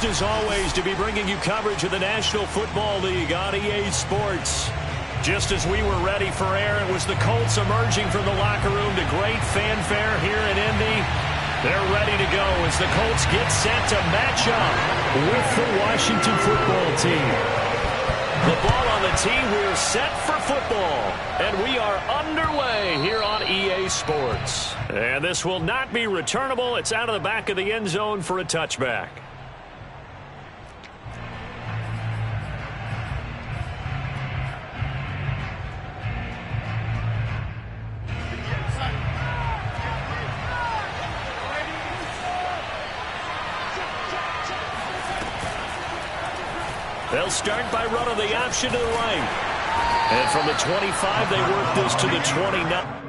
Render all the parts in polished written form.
Pleased as always to be bringing you coverage of the National Football League on EA Sports. Just as we were ready for air, it was the Colts emerging from the locker room to great fanfare here in Indy. They're ready to go as the Colts get set to match up with the Washington football team. The ball on the tee, we're set for football. And we are underway here on EA Sports. And this will not be returnable. It's out of the back of the end zone for a touchback. They'll start by running the option to the right. And from the 25, they work this to the 29.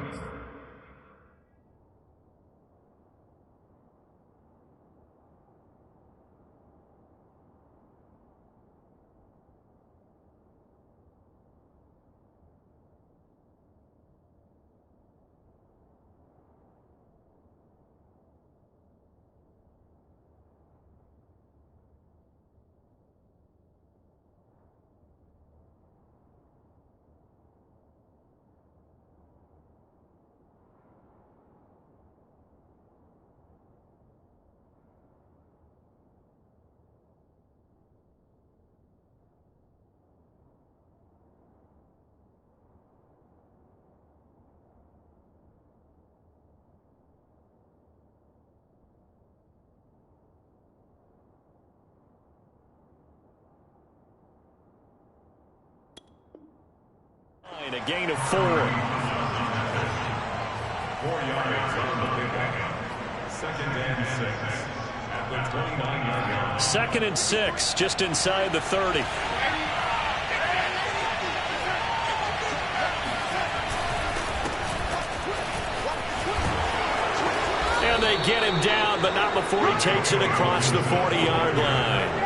A gain of 4. 4 yards on the pickup. 2nd and 6 at the 29-yard line. 2nd and 6, just inside the 30. And they get him down, but not before he takes it across the 40-yard line.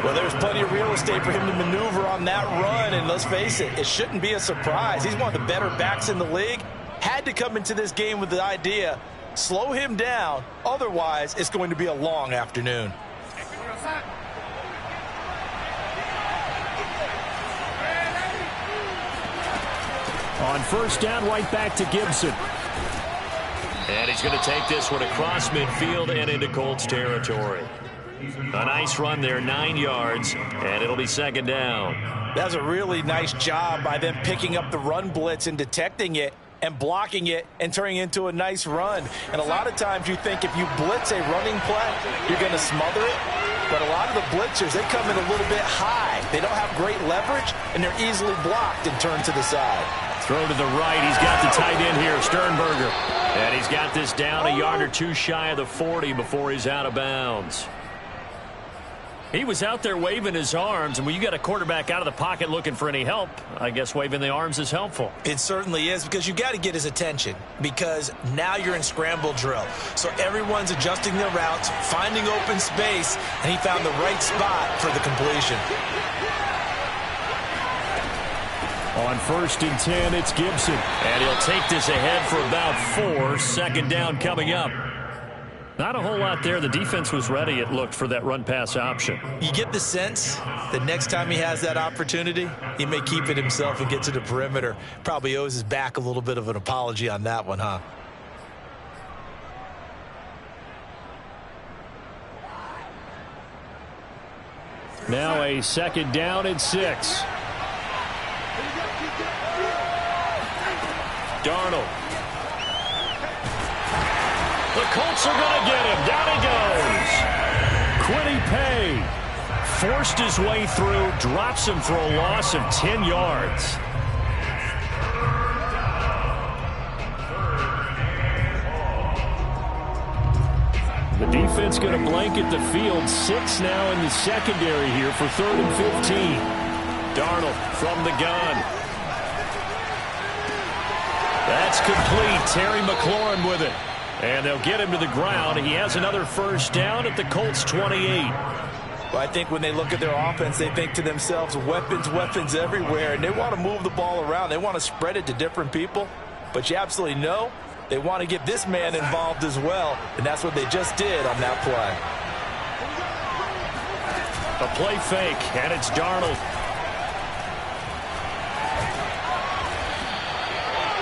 Well, there's plenty of real estate for him to maneuver on that run, and let's face it, it shouldn't be a surprise. He's one of the better backs in the league. Had to come into this game with the idea, slow him down, otherwise it's going to be a long afternoon. On first down, right back to Gibson. And he's going to take this one across midfield and into Colts territory. A nice run there, 9 yards, and it'll be 2nd down. That's a really nice job by them picking up the run blitz and detecting it and blocking it and turning it into a nice run. And a lot of times you think if you blitz a running play, you're going to smother it. But a lot of the blitzers, they come in a little bit high. They don't have great leverage, and they're easily blocked and turned to the side. Throw to the right. He's got the tight end here, Sternberger. And he's got this down a yard or two shy of the 40 before he's out of bounds. He was out there waving his arms, and when you got a quarterback out of the pocket looking for any help, I guess waving the arms is helpful. It certainly is, because you got to get his attention, because now you're in scramble drill. So everyone's adjusting their routes, finding open space, and he found the right spot for the completion. On 1st and 10, it's Gibson. And he'll take this ahead for about 4. 2nd down coming up. Not a whole lot there. The defense was ready, it looked, for that run-pass option. You get the sense that next time he has that opportunity, he may keep it himself and get to the perimeter. Probably owes his back a little bit of an apology on that one, huh? Now a 2nd down and 6. Darnold. The Colts are going to get him. Down he goes. Quiddy Pay forced his way through, drops him for a loss of 10 yards. The defense going to blanket the field. 6 now in the secondary here for 3rd and 15. Darnold from the gun. That's complete. Terry McLaurin with it. And they'll get him to the ground. He has another 1st down at the Colts 28. Well, I think when they look at their offense, they think to themselves, weapons, weapons everywhere. And they want to move the ball around. They want to spread it to different people. But you absolutely know they want to get this man involved as well. And that's what they just did on that play. A play fake, and it's Darnold.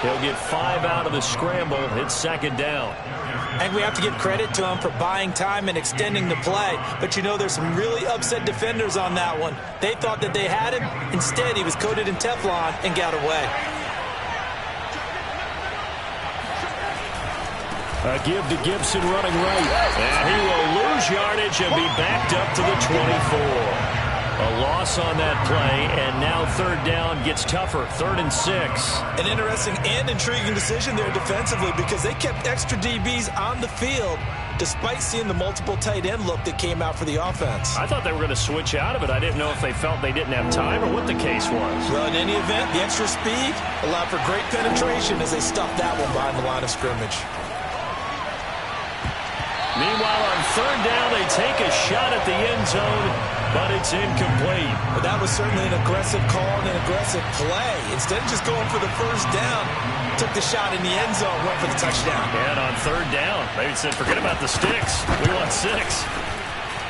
He'll get 5 out of the scramble. It's second down. And we have to give credit to him for buying time and extending the play. But you know, there's some really upset defenders on that one. They thought that they had him. Instead, he was coated in Teflon and got away. A give to Gibson running right. And he will lose yardage and be backed up to the 24. A loss on that play, and now third down gets tougher. 3rd and 6. An interesting and intriguing decision there defensively because they kept extra DBs on the field despite seeing the multiple tight end look that came out for the offense. I thought they were going to switch out of it. I didn't know if they felt they didn't have time or what the case was. Well, in any event, the extra speed allowed for great penetration as they stuffed that one behind the line of scrimmage. Meanwhile, on third down, they take a shot at the end zone, but it's incomplete. But that was certainly an aggressive call and an aggressive play. Instead of just going for the first down, took the shot in the end zone, went for the touchdown. And on third down, they said, forget about the sticks. We want 6.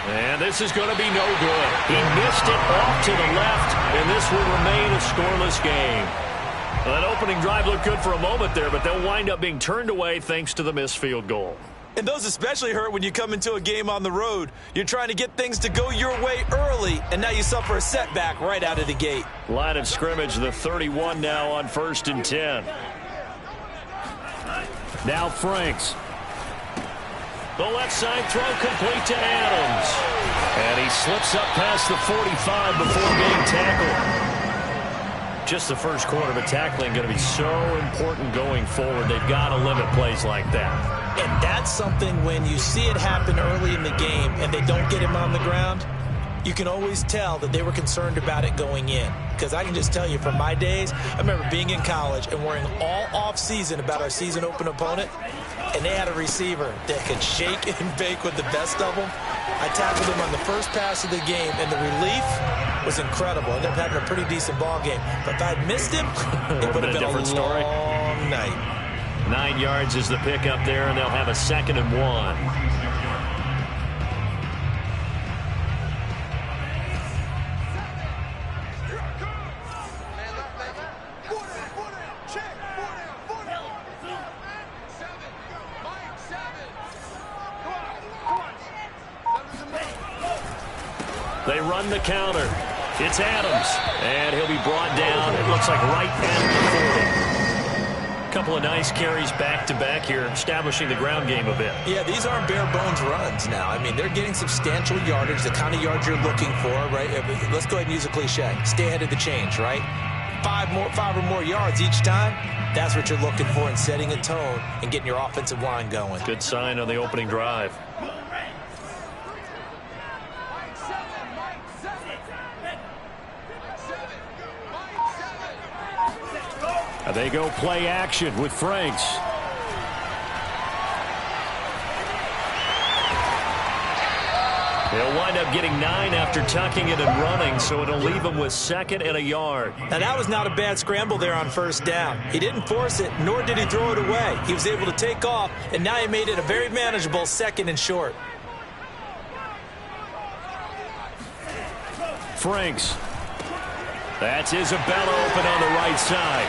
And this is going to be no good. He missed it off to the left, and this will remain a scoreless game. Well, that opening drive looked good for a moment there, but they'll wind up being turned away thanks to the missed field goal. And those especially hurt when you come into a game on the road. You're trying to get things to go your way early, and now you suffer a setback right out of the gate. Line of scrimmage, the 31 now on 1st and 10. Now Franks. The left side throw complete to Adams. And he slips up past the 45 before being tackled. Just the first quarter, but tackling going to be so important going forward. They've got to limit plays like that. And that's something when you see it happen early in the game and they don't get him on the ground, you can always tell that they were concerned about it going in. Because I can just tell you from my days, I remember being in college and worrying all off-season about our season open opponent, and they had a receiver that could shake and bake with the best of them. I tackled him on the first pass of the game, and the relief was incredible. Ended up having a pretty decent ball game. But if I'd missed him, it would have been a different story. Long night. 9 yards is the pickup there, and they'll have a 2nd and 1. They run the counter. It's Adams, and he'll be brought down. It looks like right at the 40. A couple of nice carries back-to-back here, establishing the ground game a bit. Yeah, these aren't bare-bones runs now. I mean, they're getting substantial yardage, the kind of yards you're looking for, right? Let's go ahead and use a cliche. Stay ahead of the change, right? 5 or more yards each time. That's what you're looking for in setting a tone and getting your offensive line going. Good sign on the opening drive. They go play action with Franks. They'll wind up getting 9 after tucking it and running, so it'll leave him with 2nd and a yard. Now, that was not a bad scramble there on first down. He didn't force it, nor did he throw it away. He was able to take off, and now he made it a very manageable 2nd and short. Franks. That's Isabella open on the right side.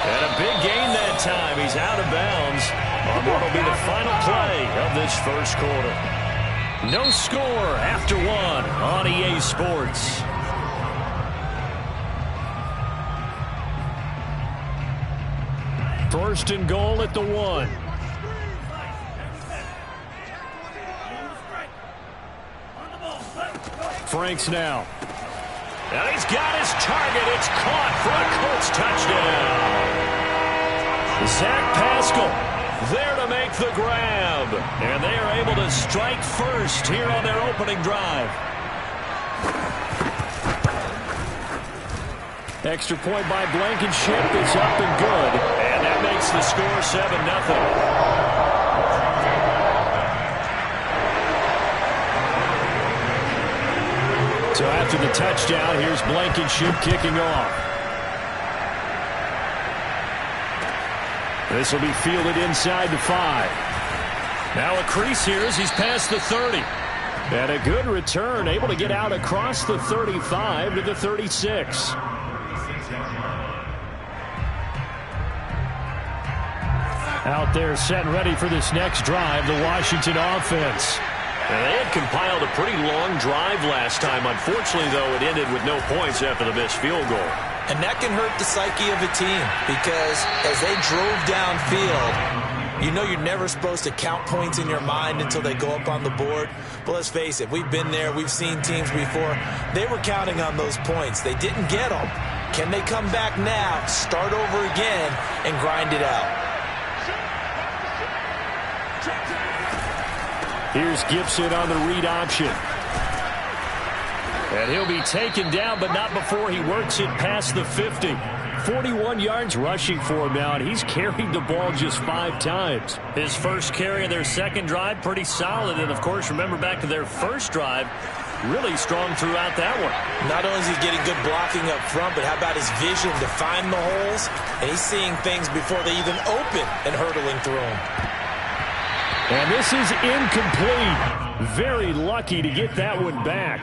And a big gain that time. He's out of bounds on what will be the final play of this first quarter. No score after 1 on EA Sports. First and goal at the 1. Franks now. And he's got his target. It's caught for a Colts touchdown. Zach Pascal there to make the grab. And they are able to strike first here on their opening drive. Extra point by Blankenship is up and good. And that makes the score 7-0. So after the touchdown, here's Blankenship kicking off. This will be fielded inside the 5. Now a crease here as he's past the 30. And a good return, able to get out across the 35 to the 36. Out there set and ready for this next drive, the Washington offense. And they had compiled a pretty long drive last time. Unfortunately, though, it ended with no points after the missed field goal. And that can hurt the psyche of a team because as they drove downfield, you know you're never supposed to count points in your mind until they go up on the board. But let's face it, we've been there. We've seen teams before. They were counting on those points. They didn't get them. Can they come back now, start over again, and grind it out? Here's Gibson on the read option. And he'll be taken down, but not before he works it past the 50. 41 yards rushing for him now, and he's carried the ball just 5 times. His first carry of their second drive, pretty solid. And, of course, remember back to their first drive, really strong throughout that one. Not only is he getting good blocking up front, but how about his vision to find the holes? And he's seeing things before they even open and hurtling through them. And this is incomplete. Very lucky to get that one back.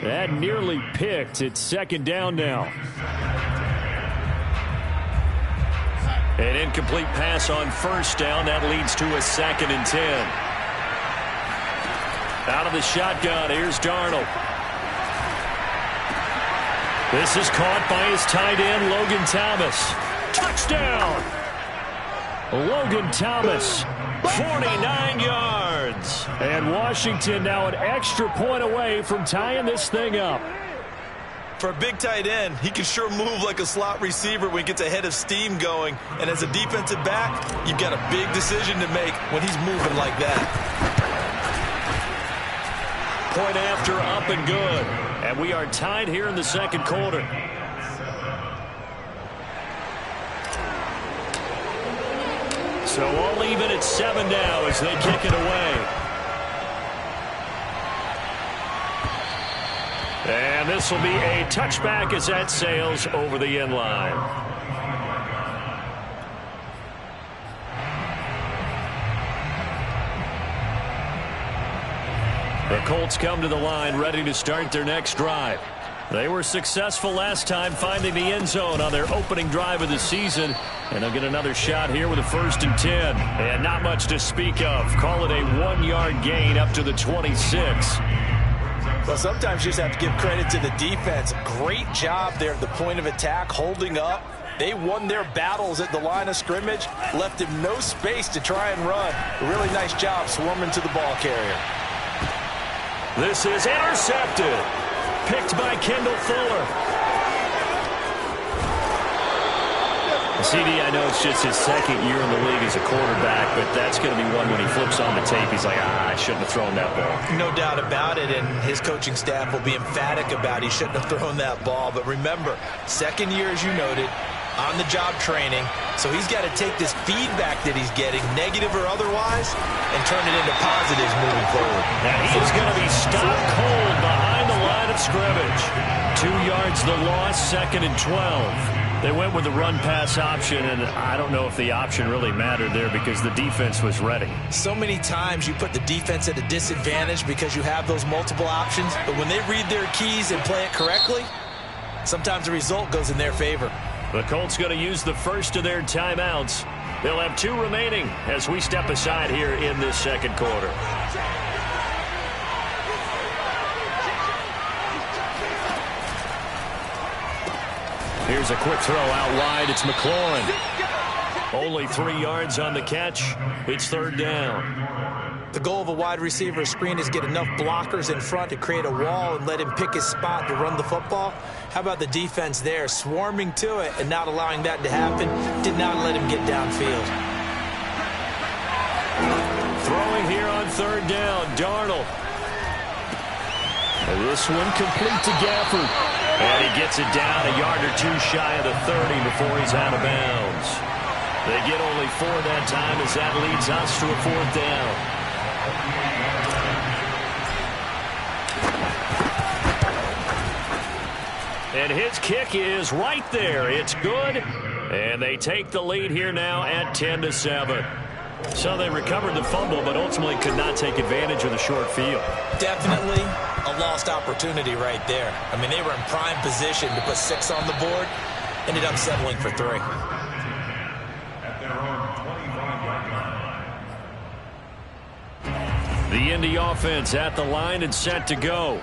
That nearly picked. It's second down now. An incomplete pass on first down. That leads to a 2nd and 10. Out of the shotgun, here's Darnold. This is caught by his tight end, Logan Thomas. Touchdown! Logan Thomas, 49 yards. And Washington now an extra point away from tying this thing up. For a big tight end, he can sure move like a slot receiver when he gets a head of steam going. And as a defensive back, you've got a big decision to make when he's moving like that. Point after, up and good. And we are tied here in the second quarter. So all even at 7 now as they kick it away. And this will be a touchback as that sails over the end line. The Colts come to the line ready to start their next drive. They were successful last time finding the end zone on their opening drive of the season. And they'll get another shot here with a 1st and 10. And not much to speak of. Call it a 1-yard gain up to the 26. Well, sometimes you just have to give credit to the defense. Great job there at the point of attack, holding up. They won their battles at the line of scrimmage, left him no space to try and run. A really nice job swarming to the ball carrier. This is intercepted. Picked by Kendall Fuller. CD, I know it's just his 2nd year in the league as a quarterback, but that's going to be one when he flips on the tape. He's like, I shouldn't have thrown that ball. No doubt about it, and his coaching staff will be emphatic about he shouldn't have thrown that ball. But remember, 2nd year, as you noted, on-the-job training, so he's got to take this feedback that he's getting, negative or otherwise, and turn it into positives moving forward. And he's going to be stopped cold behind the line of scrimmage. 2 yards the loss, 2nd and 12. They went with the run-pass option, and I don't know if the option really mattered there because the defense was ready. So many times you put the defense at a disadvantage because you have those multiple options, but when they read their keys and play it correctly, sometimes the result goes in their favor. The Colts going to use the first of their timeouts. They'll have 2 remaining as we step aside here in this second quarter. Here's a quick throw out wide. It's McLaurin. Only 3 yards on the catch. It's 3rd down. The goal of a wide receiver screen is get enough blockers in front to create a wall and let him pick his spot to run the football. How about the defense there, swarming to it and not allowing that to happen? Did not let him get downfield. Throwing here on 3rd down, Darnold. And this one complete to Gafford. And he gets it down a yard or 2 shy of the 30 before he's out of bounds. They get only 4 that time as that leads us to a 4th down. And his kick is right there. It's good. And they take the lead here now at 10-7. So they recovered the fumble, but ultimately could not take advantage of the short field. Definitely a lost opportunity right there. I mean, they were in prime position to put 6 on the board. Ended up settling for 3. At their own 25-yard line. The Indy offense at the line and set to go.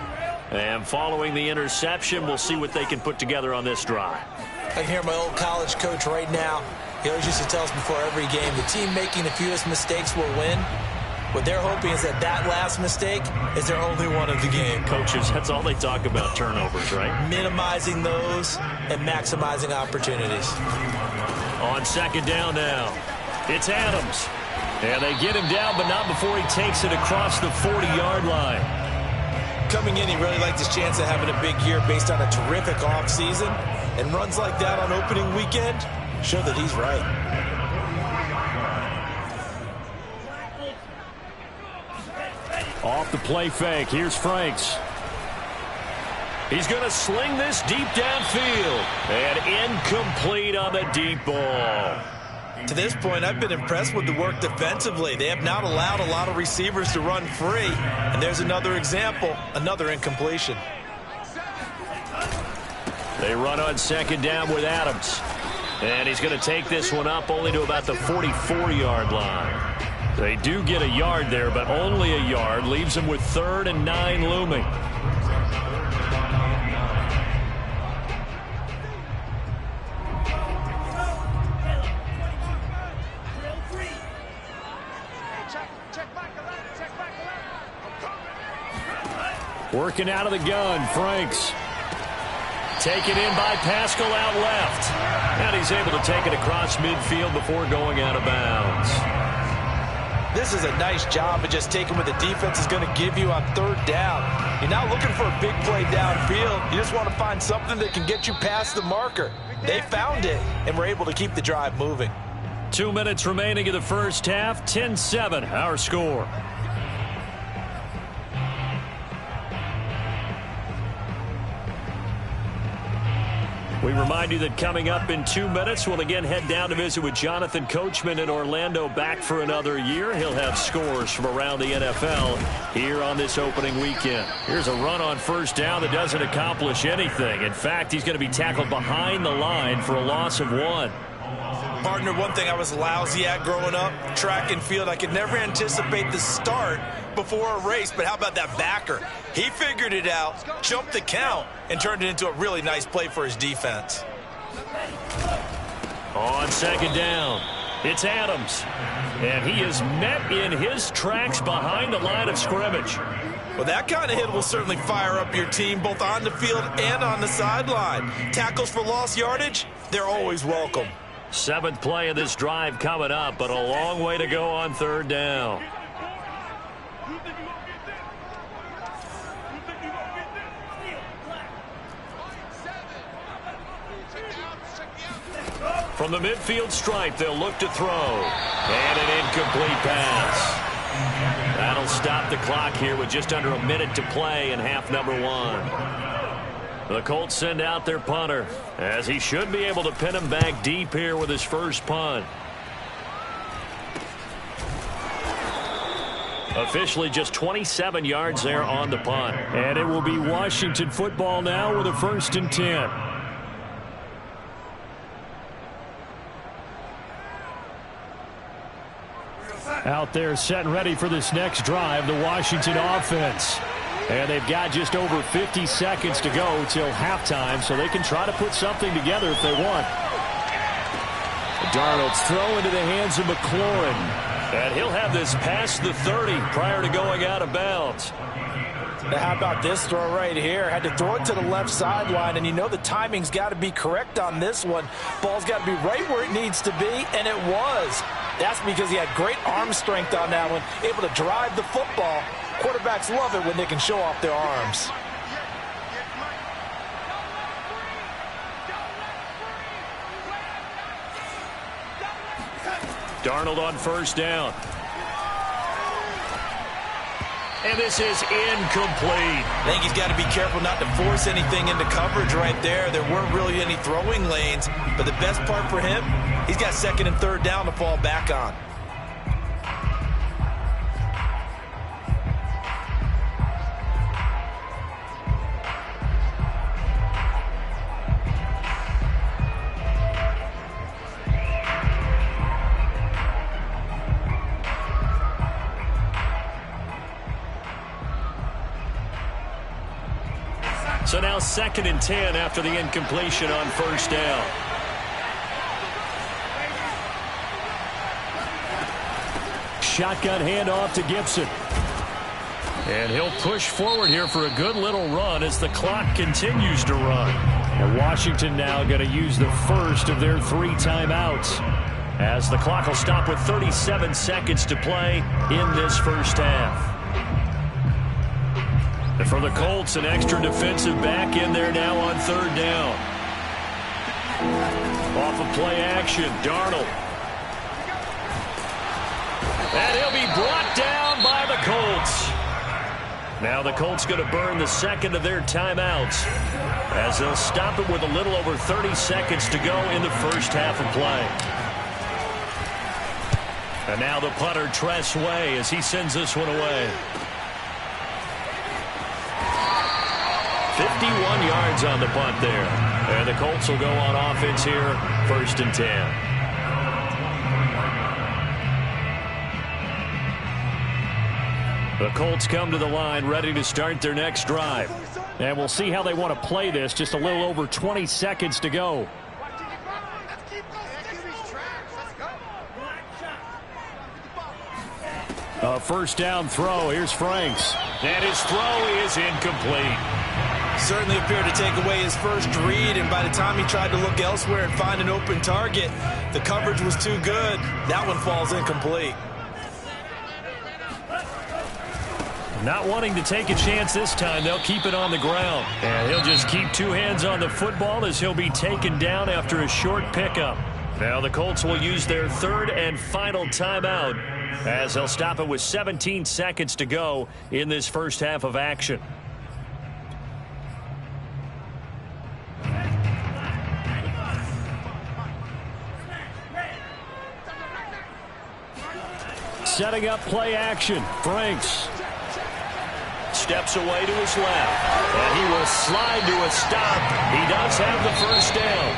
And following the interception, we'll see what they can put together on this drive. I can hear my old college coach right now. He always used to tell us before every game, the team making the fewest mistakes will win. What they're hoping is that last mistake is their only one of the game. Coaches, that's all they talk about, turnovers, right? Minimizing those and maximizing opportunities. On second down now, it's Adams. And they get him down, but not before he takes it across the 40-yard line. Coming in, he really liked his chance of having a big year based on a terrific offseason. And runs like that on opening weekend show that he's right. Off the play fake, here's Franks. He's going to sling this deep downfield. And incomplete on the deep ball. To this point, I've been impressed with the work defensively. They have not allowed a lot of receivers to run free. And there's another example, another incompletion. They run on second down with Adams. And he's going to take this one up only to about the 44-yard line. They do get a yard there, but only a yard. Leaves them with 3rd and 9 looming. Working out of the gun, Franks. Taken in by Pascal out left. And he's able to take it across midfield before going out of bounds. This is a nice job of just taking what the defense is going to give you on 3rd down. You're not looking for a big play downfield. You just want to find something that can get you past the marker. They found it and were able to keep the drive moving. 2 minutes remaining in the first half. 10-7 our score. We remind you that coming up in 2 minutes, we'll again head down to visit with Jonathan Coachman in Orlando, back for another year. He'll have scores from around the NFL here on this opening weekend. Here's a run on first down that doesn't accomplish anything. In fact, he's going to be tackled behind the line for a loss of 1. Partner, one thing I was lousy at growing up, track and field. I could never anticipate the start before a race, but how about that backer? He figured it out, jumped the count, and turned it into a really nice play for his defense. On second down, it's Adams. And he is met in his tracks behind the line of scrimmage. Well, that kind of hit will certainly fire up your team, both on the field and on the sideline. Tackles for lost yardage, they're always welcome. 7th play of this drive coming up, but a long way to go on 3rd down. From the midfield stripe, they'll look to throw. And an incomplete pass. That'll stop the clock here with just under a minute to play in half number 1. The Colts send out their punter, as he should be able to pin him back deep here with his first punt. Officially just 27 yards there on the punt. And it will be Washington football now with a 1st and 10. Out there set and ready for this next drive, the Washington offense. And they've got just over 50 seconds to go till halftime, so they can try to put something together if they want. Darnold's throw into the hands of McLaurin. And he'll have this past the 30 prior to going out of bounds. Now, how about this throw right here? Had to throw it to the left sideline, and you know the timing's got to be correct on this one. Ball's got to be right where it needs to be, and it was. That's because he had great arm strength on that one, able to drive the football. Quarterbacks love it when they can show off their arms. Darnold on first down. And this is incomplete. I think he's got to be careful not to force anything into coverage right there. There weren't really any throwing lanes, but the best part for him, he's got 2nd and 3rd down to fall back on. now 2nd and 10 after the incompletion on first down. Shotgun handoff to Gibson. And he'll push forward here for a good little run as the clock continues to run. And Washington now going to use the first of their 3 timeouts, as the clock will stop with 37 seconds to play in this first half. And for the Colts, an extra defensive back in there now on 3rd down. Off of play action, Darnold. And he'll be brought down by the Colts. Now the Colts going to burn the 2nd of their timeouts, as they'll stop it with a little over 30 seconds to go in the first half of play. And now the punter, Tress Way, as he sends this one away. 51 yards on the punt there. And the Colts will go on offense here, 1st and 10. The Colts come to the line ready to start their next drive. And we'll see how they want to play this. Just a little over 20 seconds to go. A first down throw. Here's Franks. And his throw is incomplete. Certainly appeared to take away his first read, and by the time he tried to look elsewhere and find an open target, the coverage was too good. That one falls incomplete. Not wanting to take a chance this time, they'll keep it on the ground. And he'll just keep 2 hands on the football as he'll be taken down after a short pickup. Now the Colts will use their 3rd and final timeout, as they'll stop it with 17 seconds to go in this first half of action. Setting up play action. Franks steps away to his left, and he will slide to a stop. He does have the first down.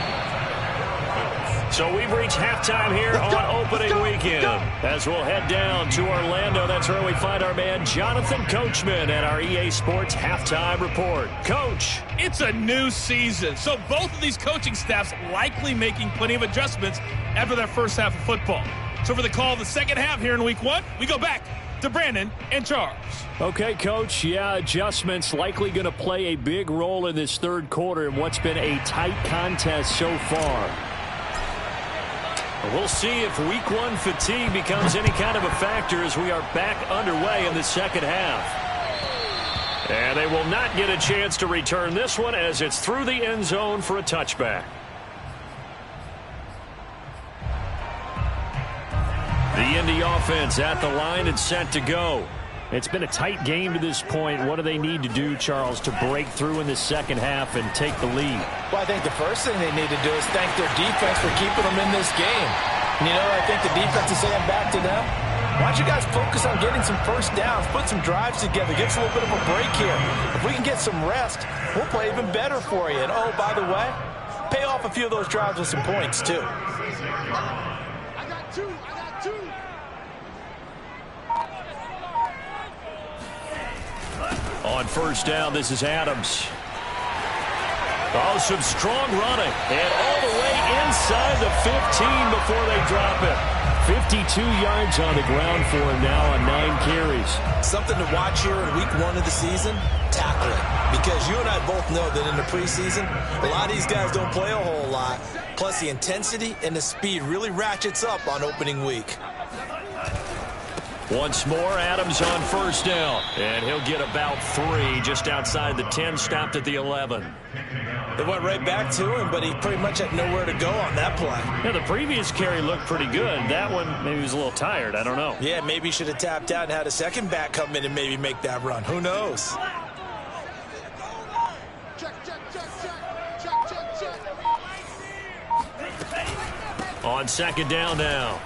So we've reached halftime here on opening weekend, as we'll head down to Orlando. That's where we find our man Jonathan Coachman at our EA Sports Halftime Report. Coach. It's a new season, so both of these coaching staffs likely making plenty of adjustments after their first half of football. So for the call of the second half here in week 1, we go back to Brandon and Charles. Okay, Coach. Yeah, adjustments likely going to play a big role in this 3rd quarter in what's been a tight contest so far. We'll see if week 1 fatigue becomes any kind of a factor as we are back underway in the second half. And they will not get a chance to return this one, as it's through the end zone for a touchback. The Indy offense at the line and set to go. It's been a tight game to this point. What do they need to do, Charles, to break through in the second half and take the lead? Well, I think the first thing they need to do is thank their defense for keeping them in this game. And, you know, I think the defense is saying back to them, why don't you guys focus on getting some first downs, put some drives together, get us a little bit of a break here. If we can get some rest, we'll play even better for you. And, oh, by the way, pay off a few of those drives with some points, too. I got two. On first down, this is Adams. Oh, some strong running. And all the way inside the 15 before they drop it. 52 yards on the ground for him now on 9 carries. Something to watch here in week 1 of the season, tackling. Because you and I both know that in the preseason, a lot of these guys don't play a whole lot. Plus, the intensity and the speed really ratchets up on opening week. Once more, Adams on first down. And he'll get about 3 just outside the 10, stopped at the 11. They went right back to him, but he pretty much had nowhere to go on that play. Yeah, the previous carry looked pretty good. That one, maybe he was a little tired. I don't know. Yeah, maybe he should have tapped out and had a second back come in and maybe make that run. Who knows? On second down now,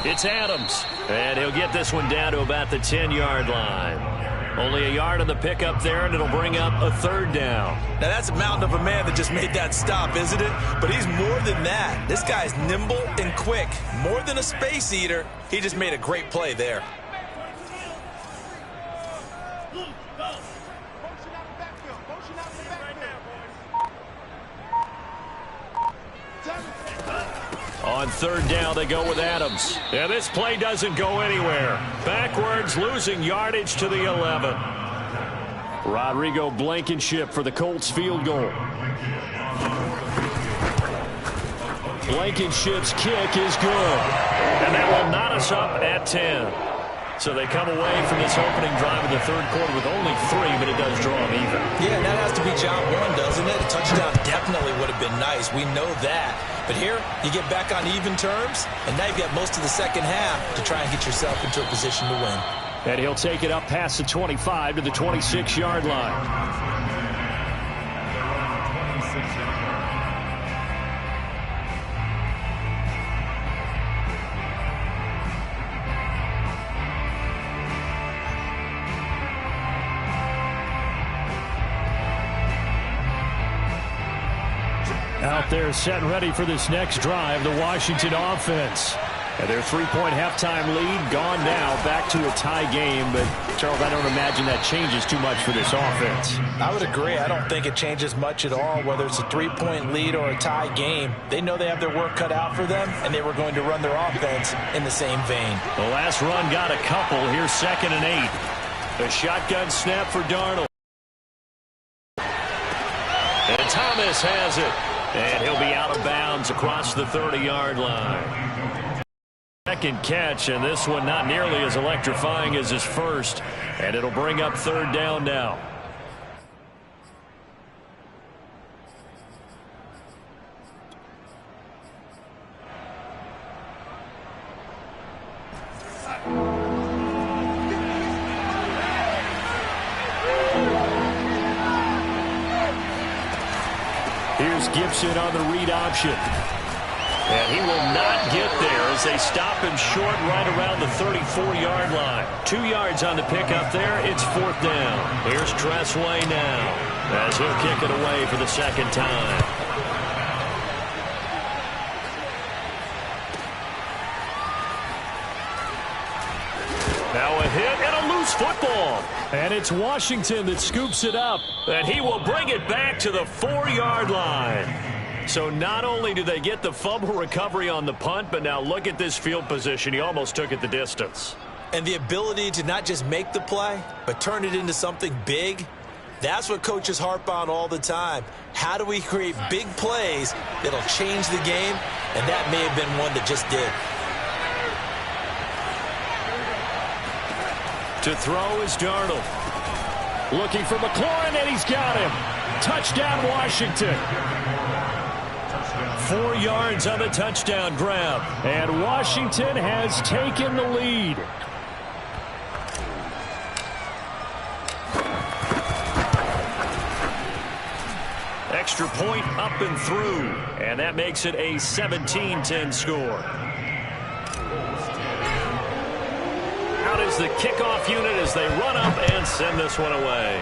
it's Adams. And he'll get this one down to about the 10-yard line. Only a yard on the pickup there, and it'll bring up a 3rd down. Now, that's a mountain of a man that just made that stop, isn't it? But he's more than that. This guy's nimble and quick. More than a space eater. He just made a great play there. On third down, they go with Adams. And this play doesn't go anywhere. Backwards, losing yardage to the 11. Rodrigo Blankenship for the Colts field goal. Blankenship's kick is good. And that will knot us up at 10. So they come away from this opening drive in the third quarter with only 3, but it does draw them even. Yeah, that has to be job one, doesn't it? A touchdown definitely would have been nice. We know that. But here, you get back on even terms, and now you've got most of the second half to try and get yourself into a position to win. And he'll take it up past the 25 to the 26-yard line. Out there set and ready for this next drive, the Washington offense. And their 3-point halftime lead gone now, back to a tie game. But, Charles, I don't imagine that changes too much for this offense. I would agree. I don't think it changes much at all, whether it's a 3-point lead or a tie game. They know they have their work cut out for them, and they were going to run their offense in the same vein. The last run got a couple. Here's 2nd and 8. A shotgun snap for Darnold. And Thomas has it. And he'll be out of bounds across the 30-yard line. Second catch, and this one not nearly as electrifying as his first. And it'll bring up 3rd down now. Here's Gibson on the read option. And he will not get there as they stop him short right around the 34-yard line. 2 yards on the pickup there. It's 4th down. Here's Tressway now as he'll kick it away for the 2nd time. Now a hit and a loose football. And it's Washington that scoops it up. And he will bring it back to the 4-yard line. So not only do they get the fumble recovery on the punt, but now look at this field position. He almost took it the distance. And the ability to not just make the play, but turn it into something big, that's what coaches harp on all the time. How do we create big plays that'll change the game? And that may have been one that just did. To throw is Darnold. Looking for McLaurin, and he's got him. Touchdown, Washington. 4 yards on the touchdown grab. And Washington has taken the lead. Extra point up and through. And that makes it a 17-10 score. Out is the kickoff unit as they run up and send this one away.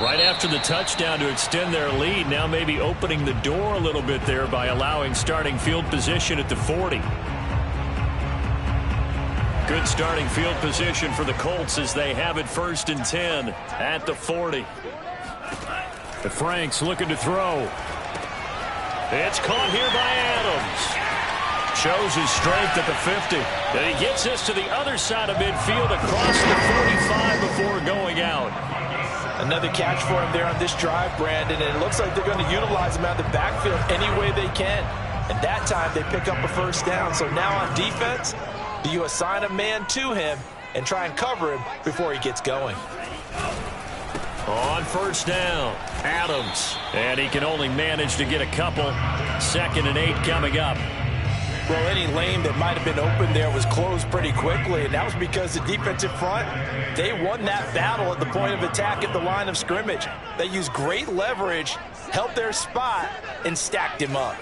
Right after the touchdown to extend their lead, now maybe opening the door a little bit there by allowing starting field position at the 40. Good starting field position for the Colts as they have it 1st and 10 at the 40. The Franks looking to throw. It's caught here by Adams. Shows his strength at the 50. And he gets this to the other side of midfield across the 45 before going out. Another catch for him there on this drive, Brandon, and it looks like they're going to utilize him out of the backfield any way they can. And that time they pick up a 1st down. So now on defense, do you assign a man to him and try and cover him before he gets going? On 1st down, Adams. And he can only manage to get a couple. 2nd and 8 coming up. Well, any lane that might have been open there was closed pretty quickly, and that was because the defensive front, they won that battle at the point of attack at the line of scrimmage. They used great leverage, held their spot, and stacked him up.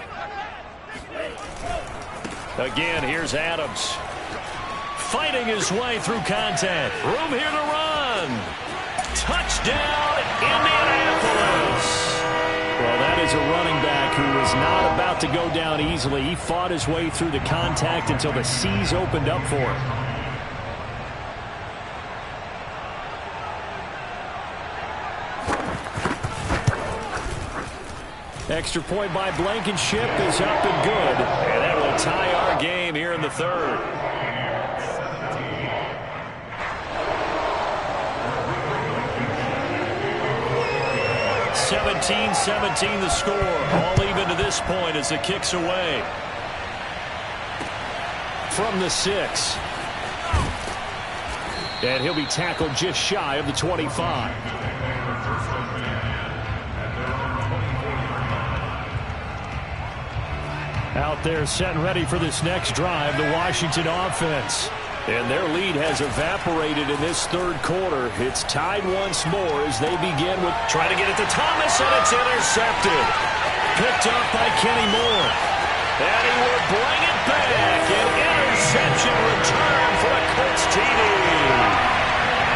Again, here's Adams. Fighting his way through contact. Room here to run. Touchdown, Indianapolis. Well, that is a running back who was not about to go down easily. He fought his way through the contact until the seas opened up for him. Extra point by Blankenship is up and good. And that will tie our game here in the third. 17-17 the score. All even to this point as it kicks away. From the 6. And he'll be tackled just shy of the 25. Out there set and ready for this next drive, the Washington offense. And their lead has evaporated in this third quarter. It's tied once more as they begin with trying to get it to Thomas, and it's intercepted. Picked up by Kenny Moore. And he will bring it back. An interception return for a Colts TD.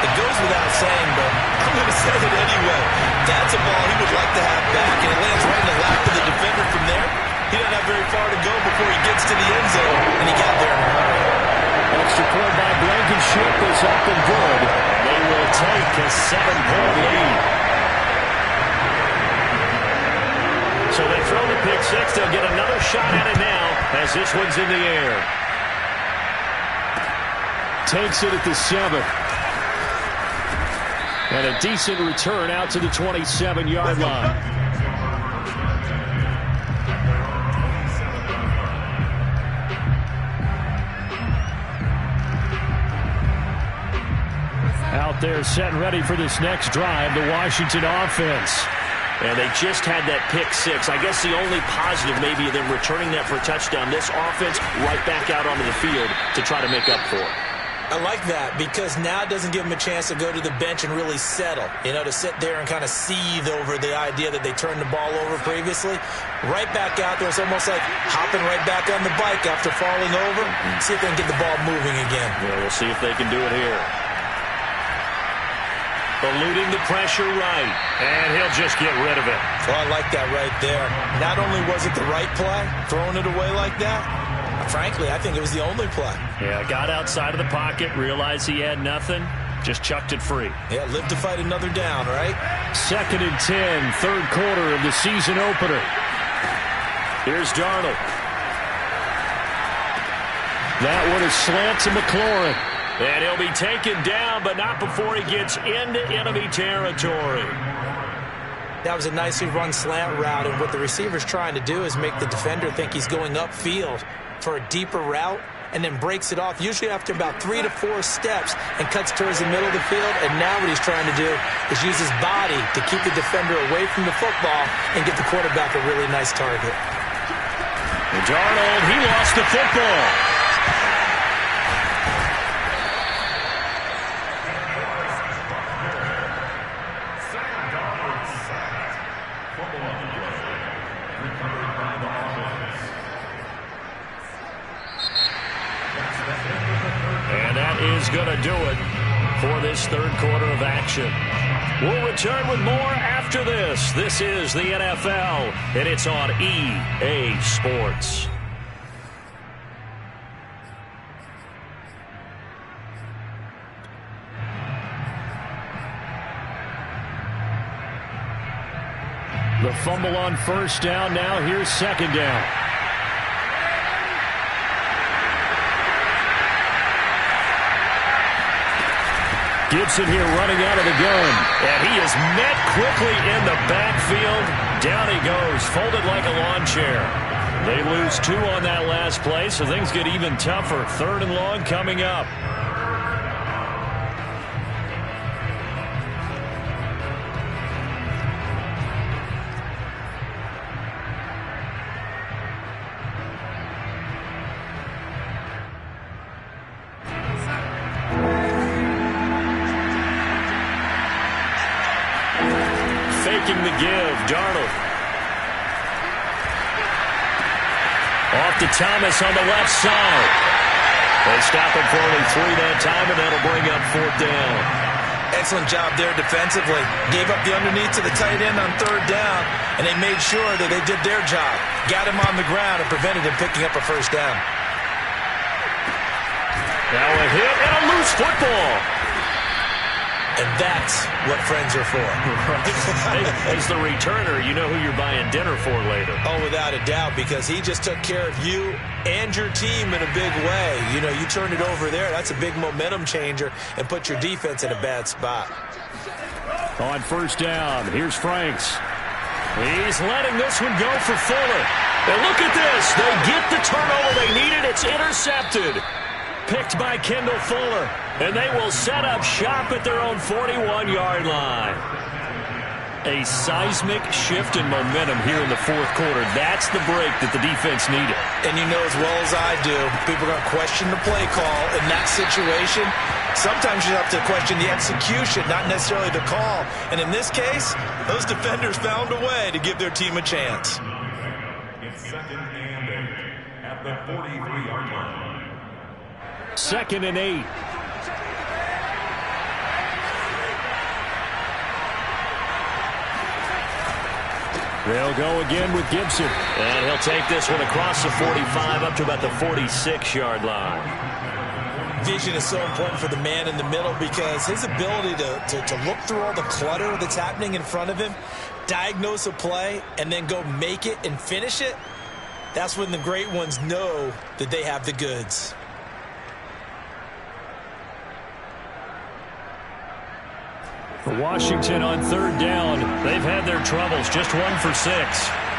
It goes without saying, but I'm going to say it anyway. That's a ball he would like to have back, and it lands right in the lap of the defender from there. He doesn't have very far to go before he gets to the end zone, and he got there in a hurry. Extra point by Blankenship is up and good. They will take a 7-point lead. So they throw the pick six. They'll get another shot at it now as this one's in the air. Takes it at the 7. And a decent return out to the 27-yard line. Out there set and ready for this next drive, the Washington offense. And they just had that pick six. I guess the only positive maybe of them returning that for a touchdown. This offense right back out onto the field to try to make up for it. I like that because now it doesn't give them a chance to go to the bench and really settle. You know, to sit there and kind of seethe over the idea that they turned the ball over previously. Right back out there. It's almost like hopping right back on the bike after falling over. See if they can get the ball moving again. Yeah, we'll see if they can do it here. Eluding the pressure right. And he'll just get rid of it. Oh, I like that right there. Not only was it the right play, throwing it away like that, frankly, I think it was the only play. Yeah, got outside of the pocket, realized he had nothing, just chucked it free. Yeah, live to fight another down, right? 2nd and 10, third quarter of the season opener. Here's Darnold. That one is slant to McLaurin. And he'll be taken down, but not before he gets into enemy territory. That was a nicely run slant route, and what the receiver's trying to do is make the defender think he's going upfield for a deeper route, and then breaks it off, usually after about 3 to 4 steps, and cuts towards the middle of the field. And now what he's trying to do is use his body to keep the defender away from the football and get the quarterback a really nice target. And Darnold, he lost the football. Is going to do it for this third quarter of action. We'll return with more after this. This is the NFL, and it's on EA Sports. The fumble on first down. Now here's second down. Gibson here running out of the gun. And he is met quickly in the backfield. Down he goes, folded like a lawn chair. They lose 2 on that last play, so things get even tougher. 3rd and long coming up. Faking the give, Darnold. Off to Thomas on the left side. They stop him for only 3 that time, and that'll bring up 4th down. Excellent job there defensively. Gave up the underneath to the tight end on 3rd down, and they made sure that they did their job. Got him on the ground and prevented him picking up a 1st down. Now a hit and a loose football. And that's what friends are for. As the returner, you know who you're buying dinner for later. Oh, without a doubt, because he just took care of you and your team in a big way. You know, you turned it over there. That's a big momentum changer and put your defense in a bad spot. On first down, here's Franks. He's letting this one go for Fuller. And look at this. They get the turnover they needed. It's intercepted. Picked by Kendall Fuller. And they will set up shop at their own 41-yard line. A seismic shift in momentum here in the fourth quarter. That's the break that the defense needed. And you know as well as I do, people are going to question the play call in that situation. Sometimes you have to question the execution, not necessarily the call. And in this case, those defenders found a way to give their team a chance. It's 2nd and 8 at the 43-yard line. 2nd and 8. They'll go again with Gibson. And he'll take this one across the 45 up to about the 46-yard line. Vision is so important for the man in the middle because his ability to look through all the clutter that's happening in front of him, diagnose a play, and then go make it and finish it, that's when the great ones know that they have the goods. Washington on third down. They've had their troubles. Just 1 for 6.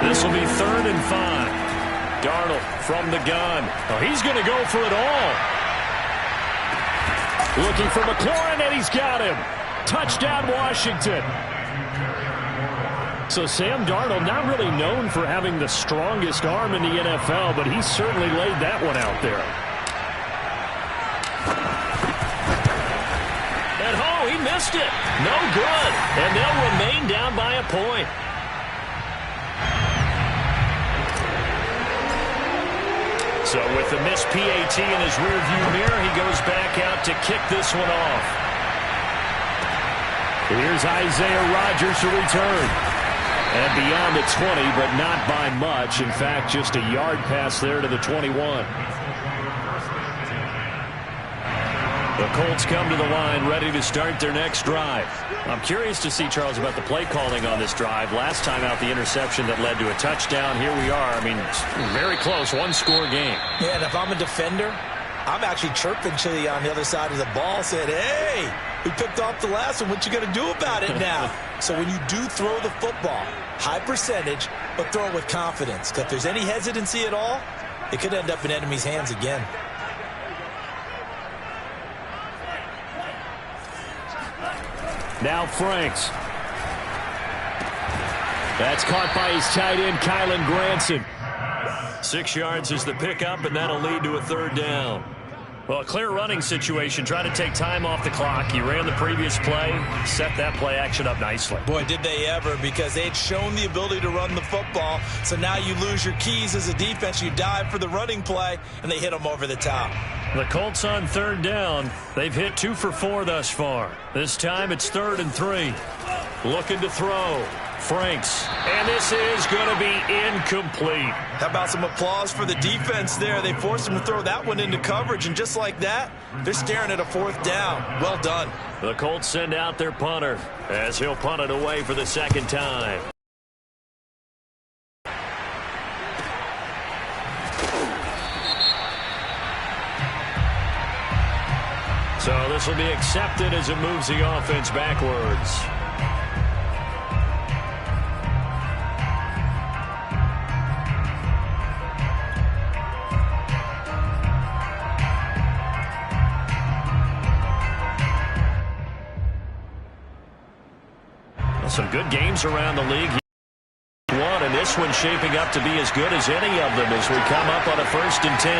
This will be 3rd and 5. Darnold from the gun. Oh, he's going to go for it all. Looking for McLaurin, and he's got him. Touchdown, Washington. So Sam Darnold, not really known for having the strongest arm in the NFL, but he certainly laid that one out there. And oh, he missed it. No good. And they'll remain down by a point. So with the missed PAT in his rearview mirror, he goes back out to kick this one off. Here's Isaiah Rodgers to return. And beyond the 20, but not by much. In fact, just a yard pass there to the 21. The Colts come to the line ready to start their next drive. I'm curious to see, Charles, about the play calling on this drive. Last time out, the interception that led to a touchdown. Here we are. I mean, very close, one-score game. Yeah, and if I'm a defender, I'm actually chirping to you on the other side of the ball, saying, hey, we picked off the last one. What you going to do about it now? So when you do throw the football, high percentage, but throw it with confidence. Because if there's any hesitancy at all, it could end up in enemy's hands again. Now Franks. That's caught by his tight end, Kylen Granson. 6 yards is the pickup, and that'll lead to a 3rd down. Well, a clear running situation. Try to take time off the clock. He ran the previous play, set that play action up nicely. Boy, did they ever, because they'd shown the ability to run the football. So now you lose your keys as a defense. You dive for the running play, and they hit them over the top. The Colts on 3rd down. They've hit 2 for 4 thus far. This time it's 3rd and 3. Looking to throw. Franks. And this is going to be incomplete. How about some applause for the defense there? They forced him to throw that one into coverage, and just like that, they're staring at a 4th down. Well done. The Colts send out their punter as he'll punt it away for the 2nd time. So this will be accepted as it moves the offense backwards. Some good games around the league. And this one's shaping up to be as good as any of them as we come up on a 1st and 10.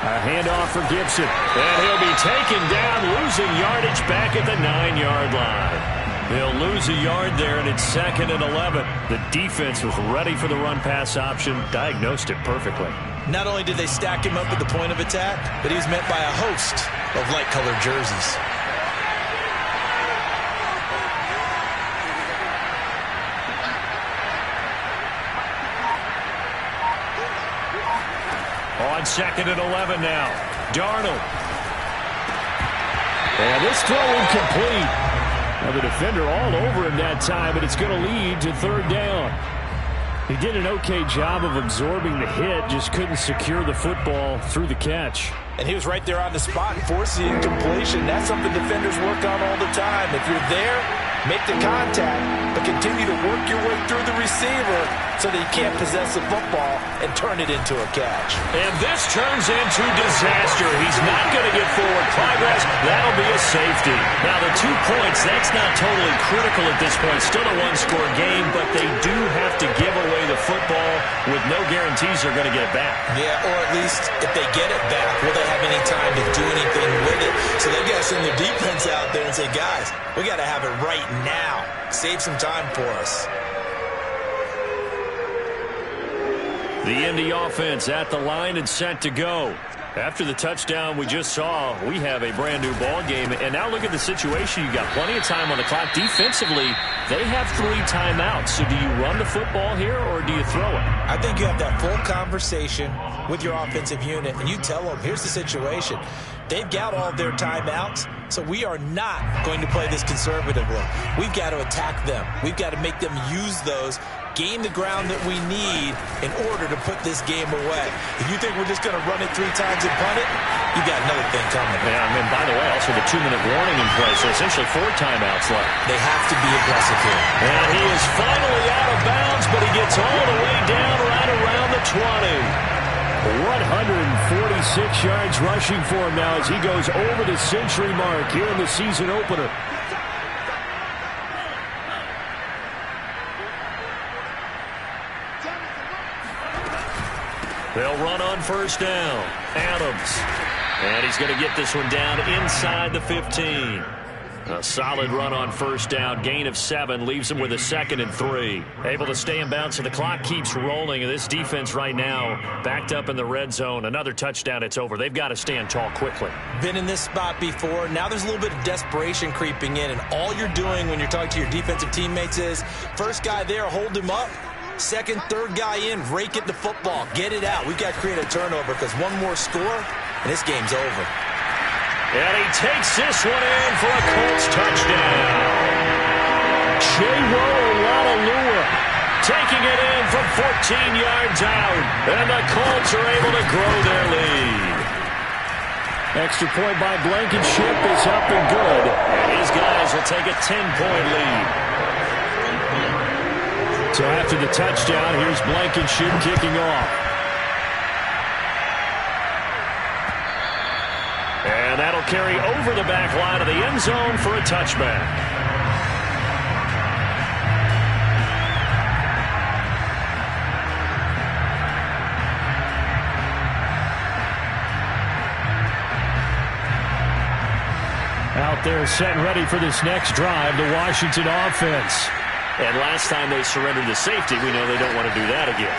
A handoff for Gibson. And he'll be taken down, losing yardage back at the 9-yard line. They'll lose a yard there, and it's 2nd and 11. The defense was ready for the run-pass option, diagnosed it perfectly. Not only did they stack him up at the point of attack, but he was met by a host of light-colored jerseys. On 2nd and 11 now. Darnold. And this throw incomplete. Now the defender all over him that time, but it's going to lead to third down. He did an okay job of absorbing the hit, just couldn't secure the football through the catch. And he was right there on the spot and forcing the incompletion. That's something defenders work on all the time. If you're there, make the contact, but continue to work your way through the receiver so that you can't possess the football and turn it into a catch. And this turns into disaster. He's not going to get forward progress. That'll be a safety. Now, the 2 points, that's not totally critical at this point. Still a one-score game, but they do have to give away the football with no guarantees they're going to get it back. Yeah, or at least if they get it back, will they have any time to do anything with it? So they've got to send their defense out there and say, guys, we got to have it right now. Save some time for us. The Indy offense at the line and set to go. After the touchdown we just saw, we have a brand new ball game. And now look at the situation. You got plenty of time on the clock. Defensively, they have 3 timeouts. So do you run the football here or do you throw it? I think you have that full conversation with your offensive unit, and you tell them, here's the situation. They've got all their timeouts, so we are not going to play this conservatively. We've got to attack them. We've got to make them use those, gain the ground that we need in order to put this game away. If you think we're just going to run it 3 times and punt it, you got another thing coming. Yeah, and by the way, also the 2-minute warning in play, so essentially 4 timeouts left. They have to be aggressive here. And he is finally out of bounds, but he gets all the way down right around the 20. 146 yards rushing for him now as he goes over the century mark here in the season opener. They'll run on first down. Adams. And he's going to get this one down inside the 15. A solid run on first down. Gain of 7 leaves him with a 2nd and 3. Able to stay in bounds, so the clock keeps rolling. And this defense right now backed up in the red zone. Another touchdown, it's over. They've got to stand tall quickly. Been in this spot before. Now there's a little bit of desperation creeping in. And all you're doing when you're talking to your defensive teammates is, first guy there, hold him up. Second, third guy in, rake it the football. Get it out. We've got to create a turnover because one more score, and this game's over. And he takes this one in for a Colts touchdown. Chewo taking it in from 14 yards out. And the Colts are able to grow their lead. Extra point by Blankenship is up and good. And his guys will take a 10-point lead. So after the touchdown, here's Blankenship kicking off. And that'll carry over the back line of the end zone for a touchback. Out there set and ready for this next drive, the Washington offense. And last time they surrendered the safety, we know they don't want to do that again.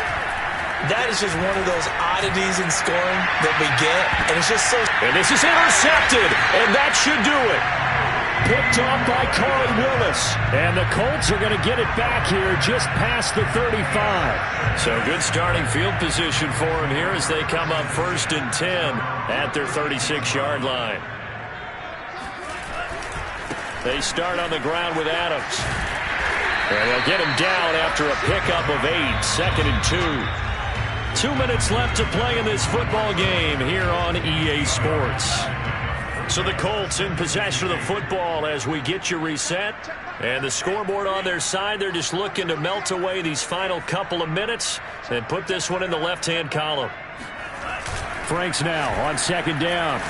That is just one of those oddities in scoring that we get, and it's just so... And this is intercepted, and that should do it. Picked off by Corey Willis. And the Colts are going to get it back here just past the 35. So good starting field position for them here as they come up 1st and 10 at their 36-yard line. They start on the ground with Adams. And they'll get him down after a pickup of 8, 2nd and 2. 2 minutes left to play in this football game here on EA Sports. So the Colts in possession of the football as we get you reset. And the scoreboard on their side, they're just looking to melt away these final couple of minutes and put this one in the left-hand column. Franks now on 2nd down.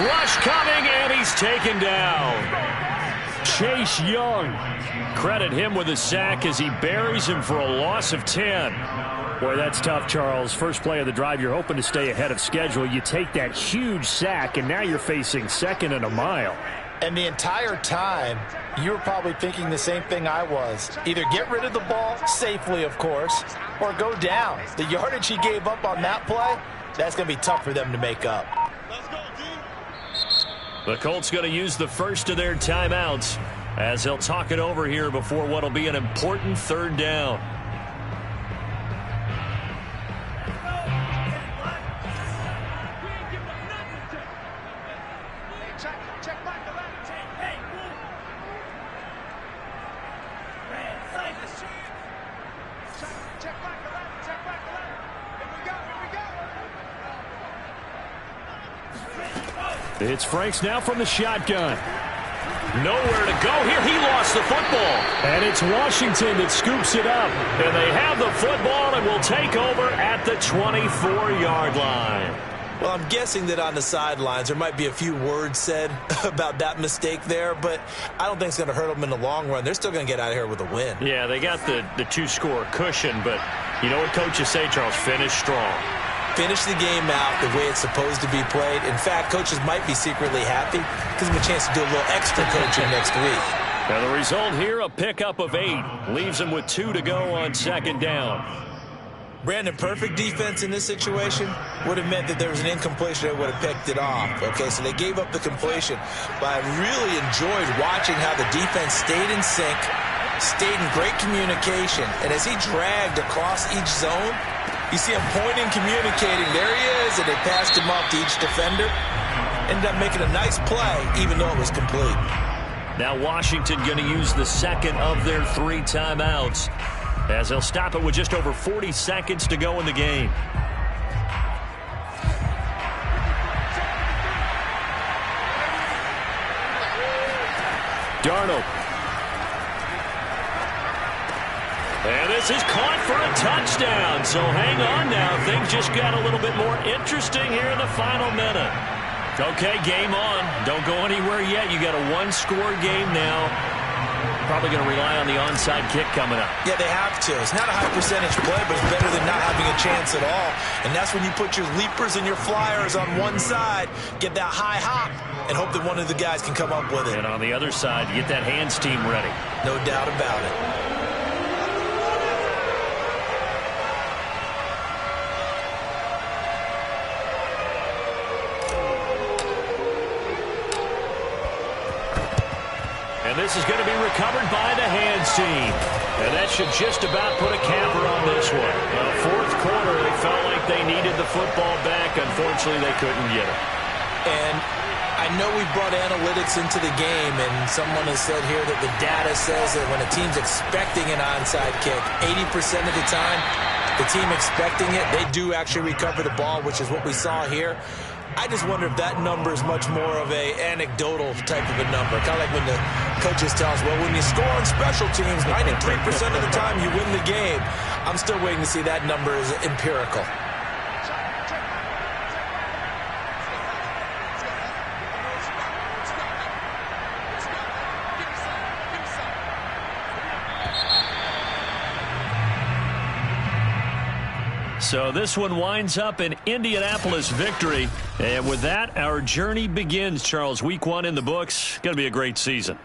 Rush coming, and he's taken down. Chase Young. Credit him with a sack as he buries him for a loss of 10. Boy, that's tough, Charles. First play of the drive, you're hoping to stay ahead of schedule. You take that huge sack, and now you're facing 2nd and a mile. And the entire time, you were probably thinking the same thing I was. Either get rid of the ball, safely, of course, or go down. The yardage he gave up on that play, that's going to be tough for them to make up. The Colts going to use the first of their timeouts as they'll talk it over here before what will be an important 3rd down. Check It's Franks now from the shotgun. Nowhere to go here. He lost the football. And it's Washington that scoops it up. And they have the football and will take over at the 24-yard line. Well, I'm guessing that on the sidelines there might be a few words said about that mistake there, but I don't think it's going to hurt them in the long run. They're still going to get out of here with a win. Yeah, they got the two-score cushion, but you know what coaches say, Charles? Finish strong. Finish the game out the way it's supposed to be played. In fact, coaches might be secretly happy. Gives them a chance to do a little extra coaching next week. Now the result here, a pickup of 8. Leaves them with 2 to go on second down. Brandon, perfect defense in this situation would have meant that there was an incompletion that would have picked it off. Okay, so they gave up the completion. But I really enjoyed watching how the defense stayed in sync, stayed in great communication. And as he dragged across each zone, you see him pointing, communicating. There he is, and they passed him off to each defender. Ended up making a nice play, even though it was complete. Now Washington going to use the second of their 3 timeouts, as they'll stop it with just over 40 seconds to go in the game. Darnold. And this is caught for a touchdown. So hang on now. Things just got a little bit more interesting here in the final minute. Okay, game on. Don't go anywhere yet. You got a 1-score game now. Probably going to rely on the onside kick coming up. Yeah, they have to. It's not a high percentage play, but it's better than not having a chance at all. And that's when you put your leapers and your flyers on one side, get that high hop, and hope that one of the guys can come up with it. And on the other side, you get that hands team ready. No doubt about it. And this is going to be recovered by the hands team. And that should just about put a capper on this one. Fourth quarter, they felt like they needed the football back. Unfortunately, they couldn't get it. And I know we brought analytics into the game, and someone has said here that the data says that when a team's expecting an onside kick, 80% of the time, the team expecting it, they do actually recover the ball, which is what we saw here. I just wonder if that number is much more of a anecdotal type of a number. Kind of like when the coaches tell us, well, when you score on special teams, 93% of the time you win the game. I'm still waiting to see that number is empirical. So this one winds up an Indianapolis victory. And with that, our journey begins, Charles. Week 1 in the books. Going to be a great season.